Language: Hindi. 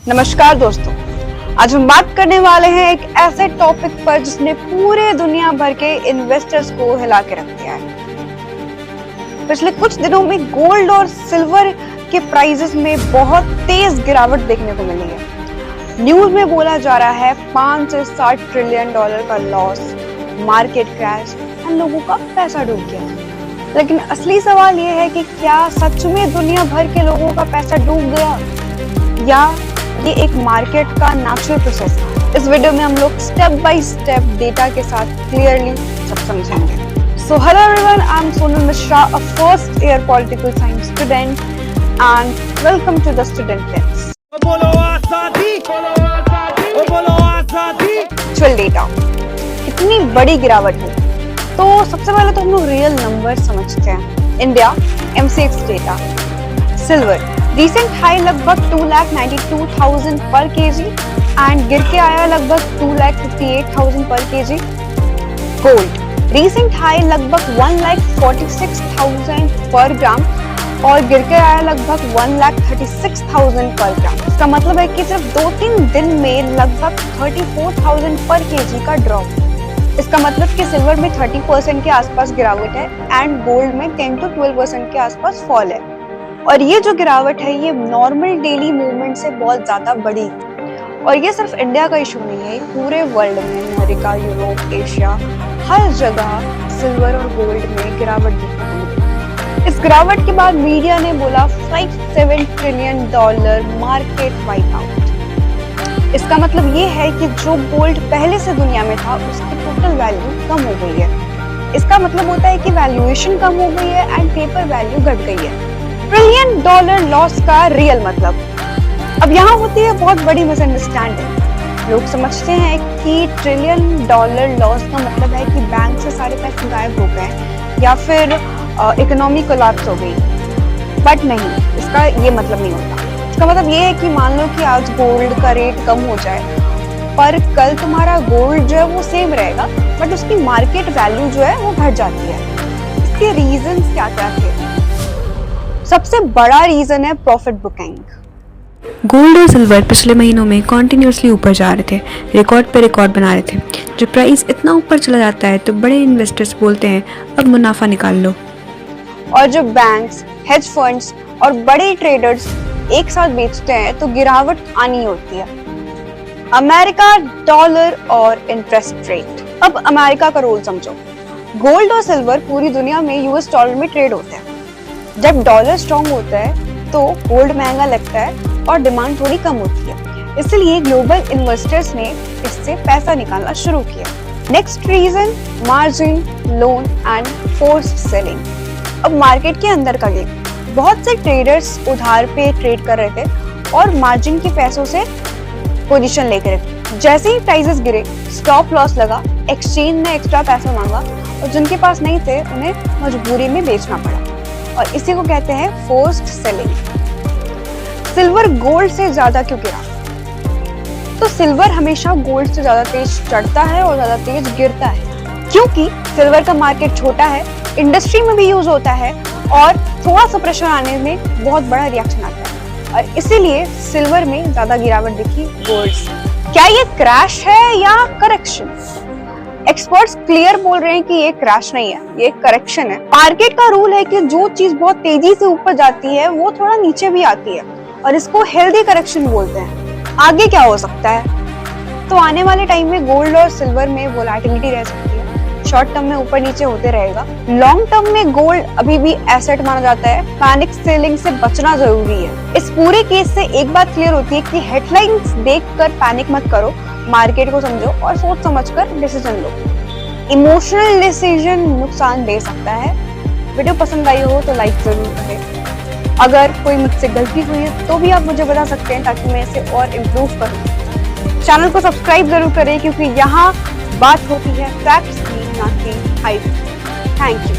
नमस्कार दोस्तों, आज हम बात करने वाले हैं एक ऐसे टॉपिक पर जिसने पूरे दुनिया भर के इन्वेस्टर्स को हिला के रख दिया है। पिछले कुछ दिनों में गोल्ड और सिल्वर के प्राइसेस में बहुत तेज गिरावट देखने को मिली है। न्यूज में बोला जा रहा है 5 से 60 ट्रिलियन डॉलर का लॉस, मार्केट क्रैश और लोगों का पैसा डूब गया। लेकिन असली सवाल ये है कि क्या सच में दुनिया भर के लोगों का पैसा डूब गया या ये एक मार्केट का नेचुरल प्रोसेस है। इस वीडियो में हम लोग स्टेप बाय स्टेप डेटा के साथ क्लियरली सब समझेंगे। So hello everyone, I am Sonal Mishra, a first year political science student and welcome to the student tips. बोलो आजादी, बोलो आजादी। एक्चुअल डेटा कितनी बड़ी गिरावट है, तो सबसे पहले तो हम लोग रियल नंबर समझते हैं। India MCX data, silver recent high लगभग 2,92,000 पर केजी एंड गिर के आया लगभग 2,58,000 पर केजी। गोल्ड रिसेंट हाई लगभग 1,46,000 पर ग्राम और गिर के आया लगभग 1,36,000 पर ग्राम। इसका मतलब है कि सिर्फ 2-3 दिन में लगभग 34,000 पर केजी का ड्रॉप। इसका मतलब कि सिल्वर में 30% के आसपास गिरावट है एंड गोल्ड में 10 to 12% के आसपास फॉल है। और ये जो गिरावट है ये नॉर्मल डेली मूवमेंट से बहुत ज्यादा बड़ी है। और ये सिर्फ इंडिया का इशू नहीं है, पूरे वर्ल्ड में अमेरिका, यूरोप, एशिया, हर जगह सिल्वर और गोल्ड में गिरावट देखने को मिली। इस गिरावट के बाद मीडिया ने बोला 5-7 trillion dollar market wipe out. इसका मतलब ये है कि जो गोल्ड पहले से दुनिया में था उसकी टोटल वैल्यू कम हो गई है। इसका मतलब होता है कि वैल्यूएशन कम हो गई है एंड पेपर वैल्यू घट गई है। ट्रिलियन डॉलर लॉस का रियल मतलब, अब यहाँ होती है बहुत बड़ी मिसअंडरस्टैंडिंग। लोग समझते हैं कि ट्रिलियन डॉलर लॉस का मतलब है कि बैंक से सारे पैसे गायब हो गए या फिर इकोनॉमी कोलैप्स हो गई, बट नहीं, इसका ये मतलब नहीं होता। इसका मतलब ये है कि मान लो कि आज गोल्ड का रेट कम हो जाए पर कल तुम्हारा गोल्ड जो है वो सेम रहेगा बट उसकी मार्केट वैल्यू जो है वो घट जाती है। इसके रीजंस क्या क्या थे? सबसे बड़ा रीजन है प्रॉफिट बुकिंग। गोल्ड और सिल्वर पिछले महीनों में कॉन्टिन्यूसली ऊपर जा रहे थे, रिकॉर्ड पे रिकॉर्ड बना रहे थे। जब प्राइस इतना ऊपर चला जाता है तो बड़े इन्वेस्टर्स बोलते हैं अब मुनाफा निकाल लो। और जब बैंक्स, हेज फंड्स और बड़े ट्रेडर्स एक साथ बेचते हैं तो गिरावट आनी होती है। अमेरिका, डॉलर और इंटरेस्ट रेट। अब अमेरिका का रोल समझो। गोल्ड और सिल्वर पूरी दुनिया में US डॉलर में ट्रेड होते हैं। जब डॉलर स्ट्रॉन्ग होता है तो गोल्ड महंगा लगता है और डिमांड थोड़ी कम होती है, इसलिए ग्लोबल इन्वेस्टर्स ने इससे पैसा निकालना शुरू किया। Next reason, margin loan and forced selling. अब मार्केट के अंदर का गेम, बहुत से ट्रेडर्स उधार पे ट्रेड कर रहे थे और मार्जिन के पैसों से पोजीशन लेकर रखे। जैसे ही प्राइसेस गिरे, स्टॉप लॉस लगा, एक्सचेंज ने एक्स्ट्रा पैसा मांगा और जिनके पास नहीं थे उन्हें मजबूरी में बेचना पड़ा और इसी को कहते हैं फोर्स्ड सेलिंग। सिल्वर गोल्ड से ज्यादा क्यों गिरा? तो सिल्वर हमेशा गोल्ड से ज्यादा तेज चढ़ता है और ज्यादा तेज गिरता है क्योंकि सिल्वर का मार्केट छोटा है, इंडस्ट्री में भी यूज होता है और थोड़ा सा प्रेशर आने में बहुत बड़ा रिएक्शन आता है और इसीलिए सिल्वर में ज्यादा गिरावट दिखी गोल्ड से। क्या ये क्रैश है या करेक्शन? एक्सपर्ट्स क्लियर बोल रहे हैं कि ये क्रैश नहीं है, ये करेक्शन है। मार्केट का रूल है कि जो चीज बहुत तेजी से ऊपर जाती है वो थोड़ा नीचे भी आती है और इसको हेल्दी करेक्शन बोलते हैं। आगे क्या हो सकता है? तो आने वाले टाइम में गोल्ड और सिल्वर में वोलेटिलिटी रह सकती है, शॉर्ट टर्म में ऊपर नीचे होते रहेगा। लॉन्ग टर्म में गोल्ड अभी भी एसेट माना जाता है, पैनिक सेलिंग से बचना जरूरी है। इस पूरे केस से एक बात क्लियर होती है कि हेडलाइंस देखकर पैनिक मत करो, मार्केट को समझो और सोच समझकर डिसीजन लो। इमोशनल डिसीजन नुकसान दे सकता है। वीडियो पसंद आई हो तो लाइक जरूर करें। अगर कोई मुझसे गलती हुई है तो भी आप मुझे बता सकते हैं ताकि मैं इसे और इम्प्रूव करूं। चैनल को सब्सक्राइब जरूर करें क्योंकि यहाँ बात होती है फैक्ट्स की, ना कि हाइप। Thank you.